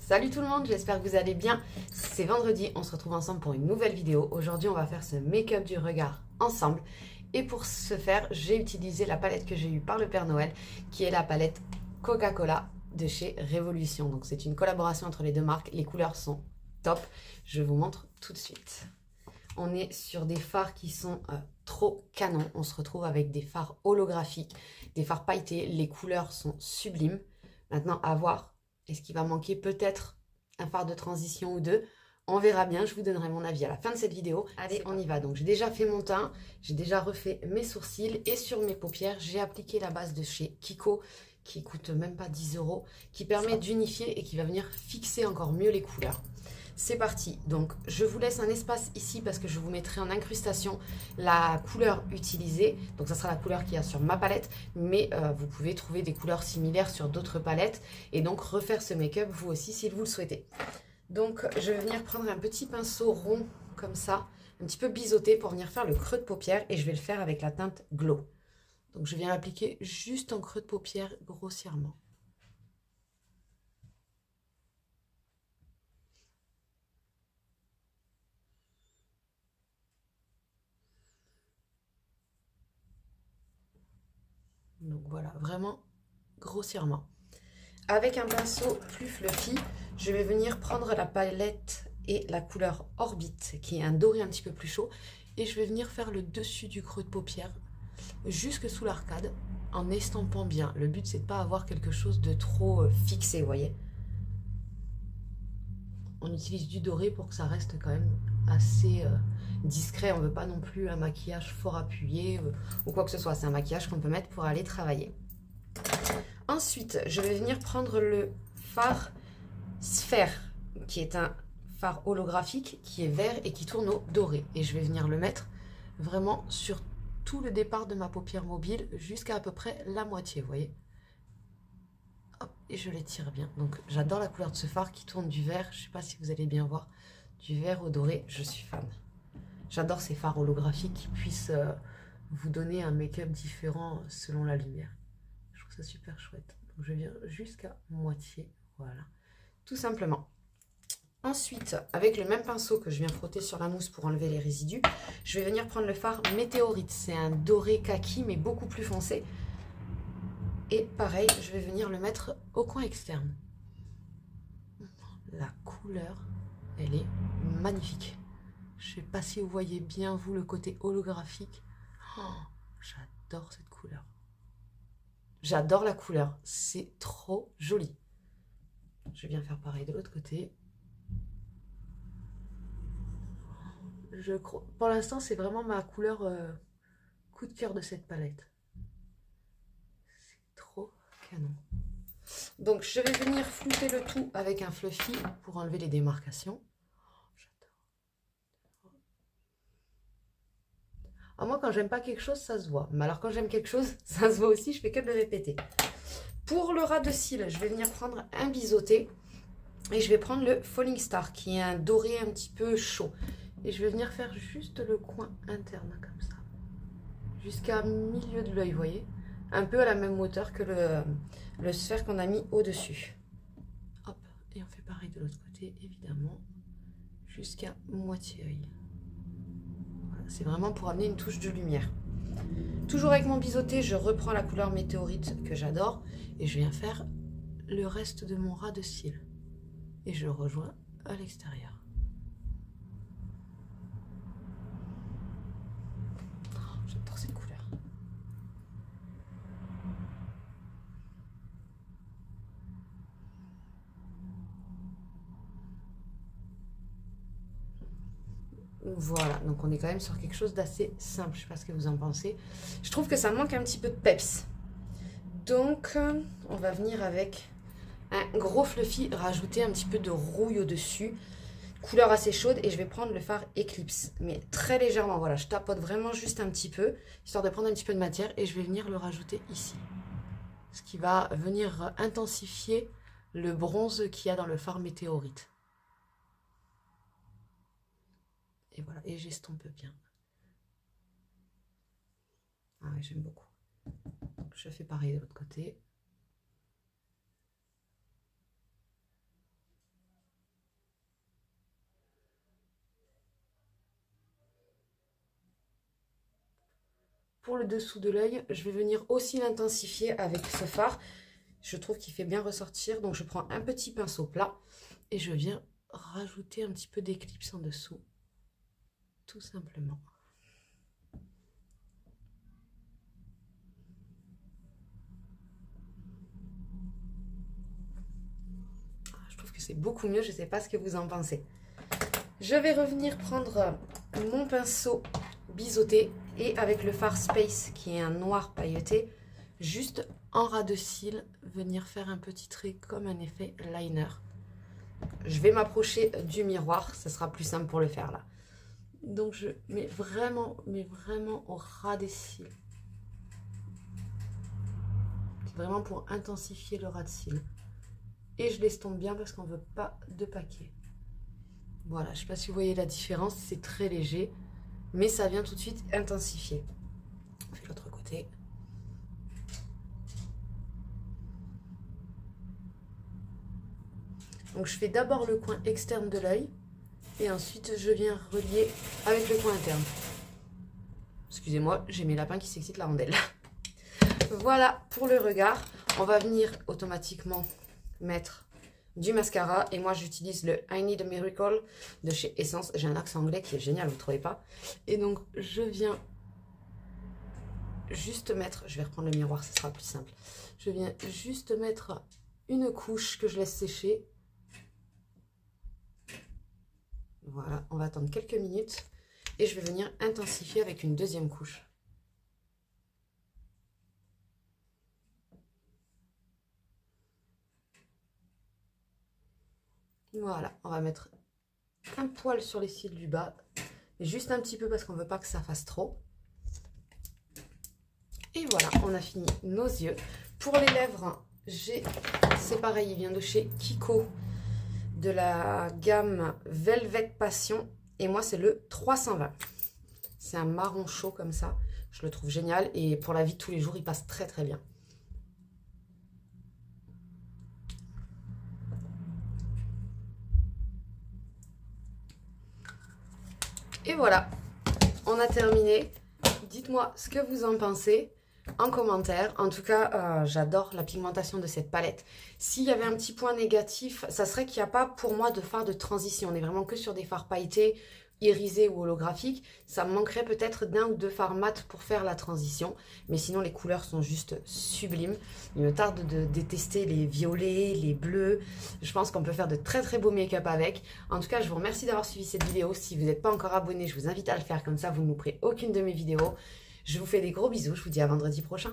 Salut tout le monde, j'espère que vous allez bien. C'est vendredi, on se retrouve ensemble pour une nouvelle vidéo. Aujourd'hui, on va faire ce make-up du regard ensemble. Et pour ce faire, j'ai utilisé la palette que j'ai eue par le Père Noël, qui est la palette Coca-Cola de chez Révolution. Donc c'est une collaboration entre les deux marques. Les couleurs sont top. Je vous montre tout de suite. On est sur des fards qui sont trop canons. On se retrouve avec des fards holographiques, des fards pailletés. Les couleurs sont sublimes. Maintenant, à voir. Est-ce qu'il va manquer peut-être un fard de transition ou deux? On verra bien, je vous donnerai mon avis à la fin de cette vidéo. Allez, on y va. Donc, j'ai déjà fait mon teint, j'ai déjà refait mes sourcils et sur mes paupières, j'ai appliqué la base de chez Kiko qui coûte même pas 10 €, qui permet d'unifier et qui va venir fixer encore mieux les couleurs. C'est parti. Donc, je vous laisse un espace ici parce que je vous mettrai en incrustation la couleur utilisée. Donc, ça sera la couleur qu'il y a sur ma palette. Mais vous pouvez trouver des couleurs similaires sur d'autres palettes. Et donc, refaire ce make-up vous aussi si vous le souhaitez. Donc, je vais venir prendre un petit pinceau rond comme ça. Un petit peu biseauté pour venir faire le creux de paupière. Et je vais le faire avec la teinte Glow. Donc, je viens l'appliquer juste en creux de paupière grossièrement. Donc voilà, vraiment grossièrement. Avec un pinceau plus fluffy, je vais venir prendre la palette et la couleur Orbit, qui est un doré un petit peu plus chaud. Et je vais venir faire le dessus du creux de paupière, jusque sous l'arcade, en estampant bien. Le but, c'est de ne pas avoir quelque chose de trop fixé, vous voyez. On utilise du doré pour que ça reste quand même assez discret. On ne veut pas non plus un maquillage fort appuyé ou quoi que ce soit. C'est un maquillage qu'on peut mettre pour aller travailler. Ensuite, je vais venir prendre le fard Sphère, qui est un fard holographique, qui est vert et qui tourne au doré. Et je vais venir le mettre vraiment sur tout le départ de ma paupière mobile jusqu'à à peu près la moitié, vous voyez. Hop, et je l'étire bien. Donc j'adore la couleur de ce fard qui tourne du vert. Je ne sais pas si vous allez bien voir. Du vert au doré, je suis fan. J'adore ces fards holographiques qui puissent vous donner un make-up différent selon la lumière. Je trouve ça super chouette. Donc je viens jusqu'à moitié. Voilà. Tout simplement. Ensuite, avec le même pinceau que je viens frotter sur la mousse pour enlever les résidus, je vais venir prendre le fard Météorite. C'est un doré kaki mais beaucoup plus foncé. Et pareil, je vais venir le mettre au coin externe. La couleur, elle est magnifique. Je ne sais pas si vous voyez bien, vous, le côté holographique. Oh, j'adore cette couleur. J'adore la couleur. C'est trop joli. Je viens faire pareil de l'autre côté. Pour l'instant, c'est vraiment ma couleur coup de cœur de cette palette. C'est trop canon. Donc, je vais venir flouter le tout avec un fluffy pour enlever les démarcations. J'adore. Alors moi, quand j'aime pas quelque chose, ça se voit. Mais alors, quand j'aime quelque chose, ça se voit aussi. Je fais que de le répéter. Pour le ras de cils, je vais venir prendre un biseauté. Et je vais prendre le Falling Star, qui est un doré un petit peu chaud. Et je vais venir faire juste le coin interne, comme ça. Jusqu'à milieu de l'œil, vous voyez. Un peu à la même hauteur que le sphère qu'on a mis au-dessus. Hop, et on fait pareil de l'autre côté, évidemment. Jusqu'à moitié œil. Voilà, c'est vraiment pour amener une touche de lumière. Toujours avec mon biseauté, je reprends la couleur Météorite que j'adore. Et je viens faire le reste de mon ras de cils. Et je le rejoins à l'extérieur. Oh, j'adore cette couleur. Voilà, donc on est quand même sur quelque chose d'assez simple. Je ne sais pas ce que vous en pensez. Je trouve que ça manque un petit peu de peps. Donc, on va venir avec un gros fluffy, rajouter un petit peu de rouille au-dessus. Couleur assez chaude et je vais prendre le fard Eclipse, mais très légèrement. Voilà, je tapote vraiment juste un petit peu, histoire de prendre un petit peu de matière et je vais venir le rajouter ici. Ce qui va venir intensifier le bronze qu'il y a dans le fard Météorite. Et voilà, et j'estompe bien. Ah ouais, j'aime beaucoup. Donc, je fais pareil de l'autre côté. pour le dessous de l'œil, je vais venir aussi l'intensifier avec ce fard. Je trouve qu'il fait bien ressortir. Donc je prends un petit pinceau plat et je viens rajouter un petit peu d'éclipse en dessous. Tout simplement. Je trouve que c'est beaucoup mieux. Je ne sais pas ce que vous en pensez. Je vais revenir prendre mon pinceau biseauté et avec le fard Space qui est un noir pailleté, juste en ras de cils, venir faire un petit trait comme un effet liner. Je vais m'approcher du miroir, ça sera plus simple pour le faire là. Donc je mets vraiment au ras des cils. C'est vraiment pour intensifier le ras de cils. Et je l'estompe bien parce qu'on ne veut pas de paquet. Voilà, je ne sais pas si vous voyez la différence, c'est très léger, mais ça vient tout de suite intensifier. On fait l'autre côté. Donc je fais d'abord le coin externe de l'œil, et ensuite je viens relier avec le coin interne. Excusez-moi, j'ai mes lapins qui s'excitent la rondelle. Voilà pour le regard. On va venir automatiquement mettre du mascara et moi j'utilise le I Need a Miracle de chez Essence. J'ai un accent anglais qui est génial, vous ne trouvez pas? Et donc je viens juste mettre, je vais reprendre le miroir, ce sera plus simple. Je viens juste mettre une couche que je laisse sécher. Voilà, on va attendre quelques minutes et je vais venir intensifier avec une deuxième couche. Voilà, on va mettre un poil sur les cils du bas, juste un petit peu parce qu'on ne veut pas que ça fasse trop. Et voilà, on a fini nos yeux. Pour les lèvres, c'est pareil, il vient de chez Kiko, de la gamme Velvet Passion. Et moi, c'est le 320. C'est un marron chaud comme ça. Je le trouve génial. Et pour la vie de tous les jours, il passe très très bien. Et voilà, on a terminé. Dites-moi ce que vous en pensez en commentaire. En tout cas, j'adore la pigmentation de cette palette. S'il y avait un petit point négatif, ça serait qu'il n'y a pas pour moi de fard de transition. On est vraiment que sur des fards pailletés, irisés ou holographiques. Ça me manquerait peut-être d'un ou deux fards mat pour faire la transition. Mais sinon, les couleurs sont juste sublimes. Il me tarde de détester les violets, les bleus. Je pense qu'on peut faire de très très beaux make-up avec. En tout cas, je vous remercie d'avoir suivi cette vidéo. Si vous n'êtes pas encore abonné, je vous invite à le faire. Comme ça, vous ne louperez aucune de mes vidéos. Je vous fais des gros bisous. Je vous dis à vendredi prochain.